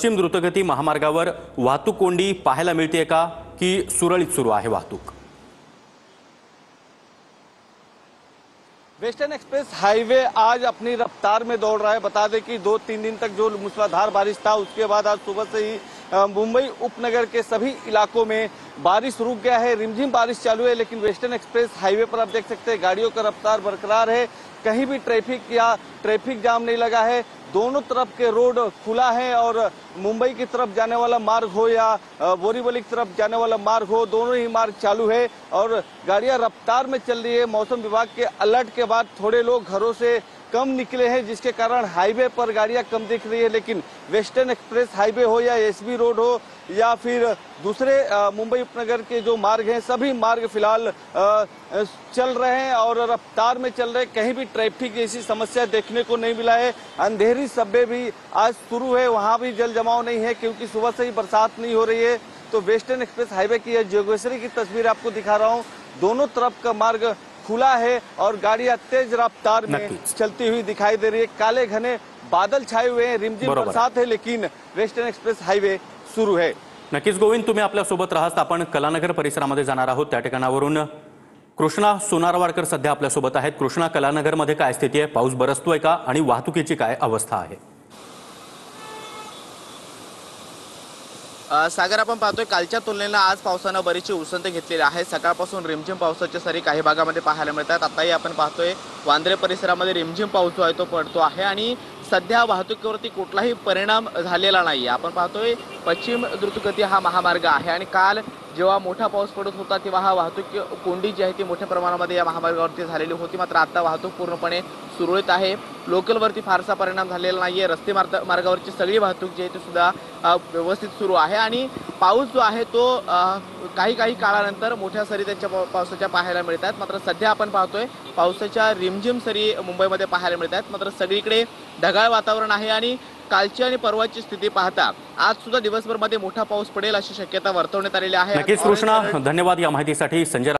पश्चिम द्रुतगती महामार्गावर वाहतूक कोंडी पाहायला मिळते का की सुरळीत सुरू आहे वाहतूक? वेस्टर्न एक्सप्रेस हाईवे आज अपनी रफ्तार में दौड़ रहा है। बता दें कि 2-3 दिन तक जो मूसलाधार बारिश था, उसके बाद आज सुबह से ही मुंबई उपनगर के सभी इलाकों में बारिश रुक गया है। रिमझिम बारिश चालू है, लेकिन वेस्टर्न एक्सप्रेस हाईवे पर आप देख सकते हैं गाड़ियों का रफ्तार बरकरार है। कहीं भी ट्रैफिक जाम नहीं लगा है। दोनों तरफ के रोड खुला है और मुंबई की तरफ जाने वाला मार्ग हो या बोरीवली की तरफ जाने वाला मार्ग हो, दोनों ही मार्ग चालू है और गाड़ियां रफ्तार में चल रही है। मौसम विभाग के अलर्ट के बाद थोड़े लोग घरों से कम निकले हैं, जिसके कारण हाईवे पर गाड़ियां कम दिख रही है। लेकिन वेस्टर्न एक्सप्रेस हाईवे हो या एसबी रोड हो या फिर दूसरे मुंबई उपनगर के जो मार्ग हैं, सभी मार्ग फिलहाल चल रहे हैं और रफ्तार में चल रहे हैं। कहीं भी ट्रैफिक जैसी समस्या देखने को नहीं मिला है। अंधेरी सब्वे भी आज शुरू है, वहां भी जल जमाव नहीं है क्योंकि सुबह से ही बरसात नहीं हो रही है। तो वेस्टर्न एक्सप्रेस हाईवे की यह जोगेश्वरी की तस्वीर आपको दिखा रहा हूँ। दोनों तरफ का मार्ग खुला है और गाड़ियां तेज रफ्तार में चलती हुई दिखाई दे रही है। काले घने बादल छाए हुए हैं, रिमझिम बरसात है, लेकिन वेस्टर्न एक्सप्रेस हाईवे सुरू है। नक्कीच गोविंद, तुम्ही आपल्या सोबत राहत आपण कलानगर परिसरामध्ये जाणार आहोत। त्या ठिकाणावरून कृष्णा सोनारवाडकर सध्या आपल्या सोबत आहेत। कृष्णा, कलानगर मध्ये काय स्थिती आहे? पाऊस बरसतोय का आणि वाहतुकीची काय अवस्था आहे? सागर, आपण पाहतोय कालच्या तुलनेने आज पावसानं बरीचशी उसंत घेतलेली आहे। सकाळपासून रिमझिम पावसाच्या सरी काही भागामध्ये पाहायला मिळतात। आताही आपण पाहतोय वांद्रे परिसरामध्ये रिमझिम पाऊस जो आहे तो पडतो आहे आणि सध्या वाहतुकीवरती कुठलाही परिणाम झालेला नाही। आपण पाहतोय पश्चिम द्रुतगती हा महामार्ग आहे आणि काल जेव्हा मोठा पाऊस पडत होता तेव्हा हा वाहतूक कोंडी जी आहे ती मोठ्या प्रमाणामध्ये या महामार्गावरती झालेली होती। मात्र आता वाहतूक पूर्णपणे सुरळीत आहे। लोकलवरती फारसा परिणाम झालेला नाहीये। रस्ते मार्गावरची सगळी वाहतूक जी आहे ती सुद्धा व्यवस्थित सुरू आहे आणि पाऊस जो आहे तो काही काळानंतर मोठ्या सरी त्याच्या पावसाच्या पाहायला मिळतात। मात्र सध्या आपण पाहतोय पावसाच्या रिमझिम सरी मुंबईमध्ये पाहायला मिळतात। मात्र सगळीकडे ढगाळ वातावरण आहे आणि कालची आणि परवाची स्थिती पाहता आज सुद्धा दिवसभर मध्ये मोठा पाऊस पडेल अशी शक्यता वर्तवण्यात आलेली आहे। नक्कीच कृष्णा, धन्यवाद या माहितीसाठी। संजय